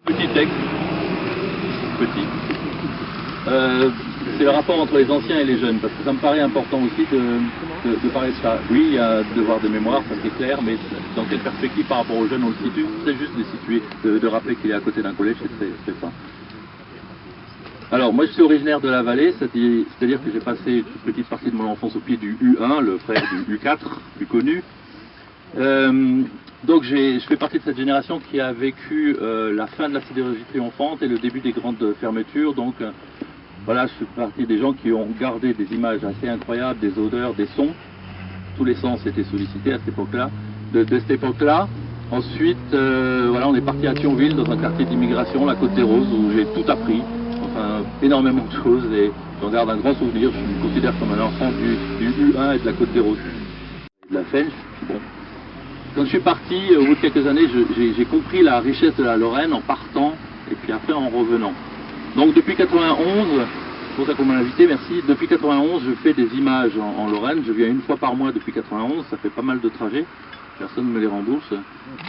Petit texte, petit. C'est le rapport entre les anciens et les jeunes, parce que ça me paraît important aussi de parler de ça. Oui, il y a un devoir de mémoire, ça c'est clair, mais dans quelle perspective par rapport aux jeunes on le situe? C'est juste de les situer, de rappeler qu'il est à côté d'un collège, c'est ça. Alors, moi je suis originaire de la vallée, c'est-à-dire que j'ai passé une petite partie de mon enfance au pied du U1, le frère du U4, plus connu. Donc je fais partie de cette génération qui a vécu la fin de la sidérurgie triomphante et le début des grandes fermetures. Donc voilà, je fais partie des gens qui ont gardé des images assez incroyables, des odeurs, des sons. Tous les sens étaient sollicités à cette époque-là. De cette époque-là, ensuite, voilà, on est parti à Thionville, dans un quartier d'immigration, la Côte des Roses, où j'ai tout appris. Enfin, énormément de choses, et j'en garde un grand souvenir. Je me considère comme un enfant du U1 et de la Côte des Roses. De la Fench, bon. Quand je suis parti, au bout de quelques années, j'ai compris la richesse de la Lorraine en partant, et puis après en revenant. Donc depuis 91, c'est pour ça qu'on m'a invité, merci. Depuis 91, je fais des images en Lorraine. Je viens une fois par mois depuis 91, ça fait pas mal de trajets. Personne ne me les rembourse.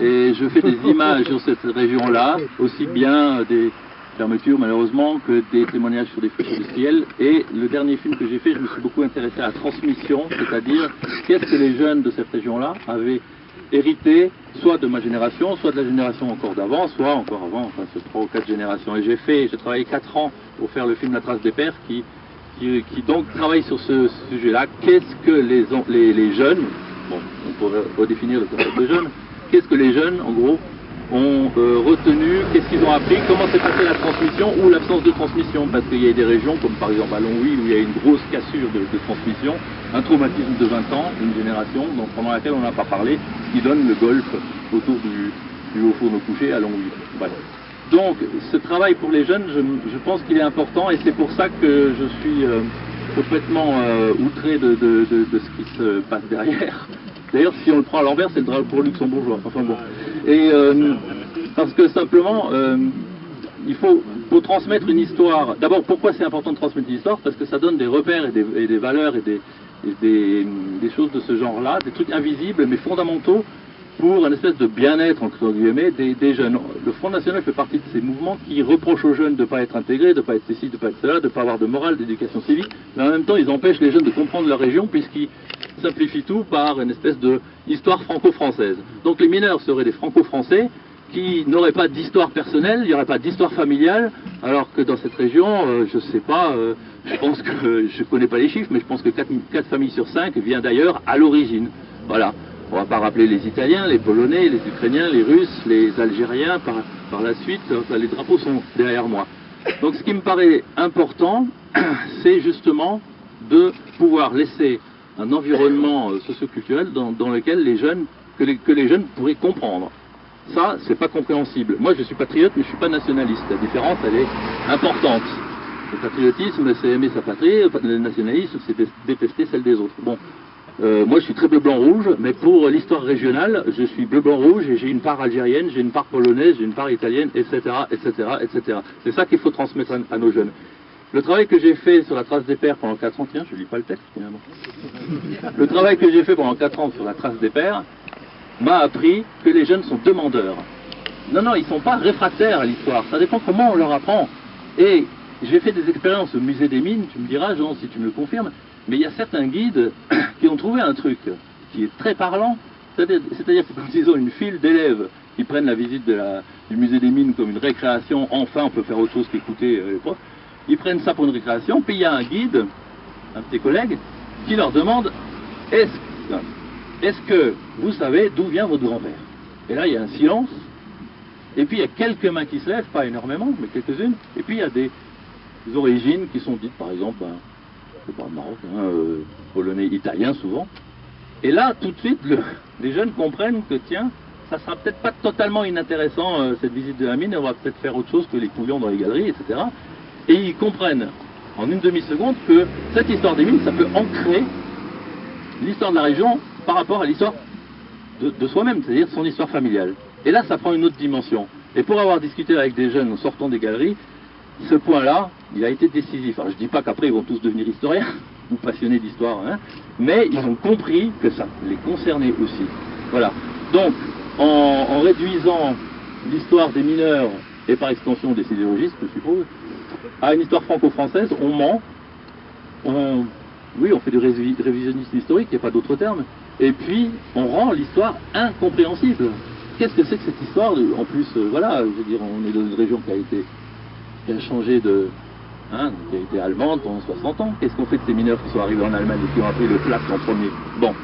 Et je fais des images sur cette région-là, aussi bien des fermetures malheureusement que des témoignages sur des feux du ciel. Et le dernier film que j'ai fait, je me suis beaucoup intéressé à la transmission, c'est-à-dire qu'est-ce que les jeunes de cette région-là avaient hérité, soit de ma génération, soit de la génération encore d'avant, soit encore avant, enfin c'est 3 ou 4 générations. Et j'ai travaillé 4 ans pour faire le film La Trace des Pères, qui donc travaille sur ce sujet-là. Qu'est-ce que les jeunes, bon, on pourrait redéfinir le concept de jeunes, qu'est-ce que les jeunes, en gros, ont retenu, qu'est-ce qu'ils ont appris, comment s'est passée la transmission ou l'absence de transmission, parce qu'il y a des régions comme par exemple à Longwy où il y a une grosse cassure de transmission, un traumatisme de 20 ans, une génération, donc pendant laquelle on n'a pas parlé, qui donne le golf autour du haut fourneau couché à Longwy. Voilà. Donc ce travail pour les jeunes, je pense qu'il est important, et c'est pour ça que je suis complètement outré de ce qui se passe derrière. D'ailleurs, si on le prend à l'envers, c'est le drapeau luxembourgeois. Enfin bon. Et parce que simplement, il faut transmettre une histoire. D'abord, pourquoi c'est important de transmettre une histoire? Parce que ça donne des repères et des valeurs et des choses de ce genre-là, des trucs invisibles mais fondamentaux pour une espèce de bien-être, entre guillemets, des jeunes. Le Front National fait partie de ces mouvements qui reprochent aux jeunes de ne pas être intégrés, de ne pas être ceci, de ne pas être cela, de ne pas avoir de morale, d'éducation civique, mais en même temps, ils empêchent les jeunes de comprendre leur région, puisqu'ils simplifient tout par une espèce d'histoire franco-française. Donc les mineurs seraient des franco-français qui n'auraient pas d'histoire personnelle, il n'y aurait pas d'histoire familiale, alors que dans cette région, je ne sais pas, je pense que, je ne connais pas les chiffres, mais je pense que 4 familles sur 5 viennent d'ailleurs à l'origine. Voilà. On ne va pas rappeler les Italiens, les Polonais, les Ukrainiens, les Russes, les Algériens par la suite. Enfin, les drapeaux sont derrière moi. Donc ce qui me paraît important, c'est justement de pouvoir laisser un environnement socioculturel dans lequel les jeunes, que les jeunes pourraient comprendre. Ça, c'est pas compréhensible. Moi, je suis patriote, mais je suis pas nationaliste. La différence, elle est importante. Le patriotisme, c'est aimer sa patrie. Le nationalisme, c'est détester celle des autres. Bon. Moi je suis très bleu-blanc-rouge, mais pour l'histoire régionale, je suis bleu-blanc-rouge et j'ai une part algérienne, j'ai une part polonaise, j'ai une part italienne, etc., etc., etc. C'est ça qu'il faut transmettre à nos jeunes. Le travail que j'ai fait sur la trace des pères pendant 4 ans, tiens, je lis pas le texte finalement. Le travail que j'ai fait pendant 4 ans sur la trace des pères m'a appris que les jeunes sont demandeurs. Non, non, ils ne sont pas réfractaires à l'histoire, ça dépend comment on leur apprend. Et j'ai fait des expériences au musée des mines, tu me diras, Jean, si tu me le confirmes, mais il y a certains guides qui ont trouvé un truc qui est très parlant, c'est-à-dire que quand ils ont une file d'élèves qui prennent la visite du musée des mines comme une récréation, enfin on peut faire autre chose qu'écouter les profs, ils prennent ça pour une récréation, puis il y a un guide, un de tes collègues, qui leur demande est-ce que vous savez d'où vient votre grand-père? Et là il y a un silence, et puis il y a quelques mains qui se lèvent, pas énormément, mais quelques-unes, et puis il y a des origines qui sont dites, par exemple, pas marocain, polonais, italien souvent. Et là, tout de suite, les jeunes comprennent que, tiens, ça sera peut-être pas totalement inintéressant, cette visite de la mine, on va peut-être faire autre chose que les couillons dans les galeries, etc. Et ils comprennent, en une demi-seconde, que cette histoire des mines, ça peut ancrer l'histoire de la région par rapport à l'histoire de soi-même, c'est-à-dire son histoire familiale. Et là, ça prend une autre dimension. Et pour avoir discuté avec des jeunes en sortant des galeries, ce point-là, il a été décisif. Alors, je ne dis pas qu'après ils vont tous devenir historiens ou passionnés d'histoire, hein, mais ils ont compris que ça les concernait aussi. Voilà. Donc, en réduisant l'histoire des mineurs et par extension des sidérurgistes, je suppose, à une histoire franco-française, on ment, oui, on fait du révisionnisme historique, il n'y a pas d'autre terme, et puis on rend l'histoire incompréhensible. Qu'est-ce que c'est que cette histoire? En plus, voilà, je veux dire, on est dans une région qui a changé de... qui a été allemande pendant 60 ans. Qu'est-ce qu'on fait de ces mineurs qui sont arrivés en Allemagne et qui ont appris le flac en premier? Bon,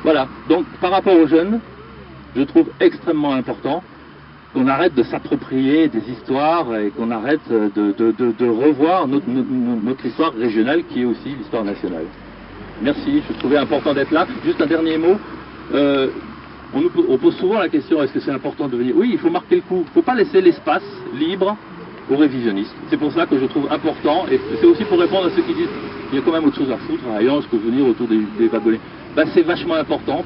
voilà. Donc, par rapport aux jeunes, je trouve extrêmement important qu'on arrête de s'approprier des histoires et qu'on arrête de revoir notre histoire régionale qui est aussi l'histoire nationale. Merci, je trouvais important d'être là. Juste un dernier mot. On pose souvent la question, est-ce que c'est important de venir? Oui, il faut marquer le coup. Il ne faut pas laisser l'espace libre aux révisionnistes. C'est pour ça que je trouve important, et c'est aussi pour répondre à ceux qui disent il y a quand même autre chose à foutre, ailleurs, je peux venir autour des wagonnets. Ben, c'est vachement important.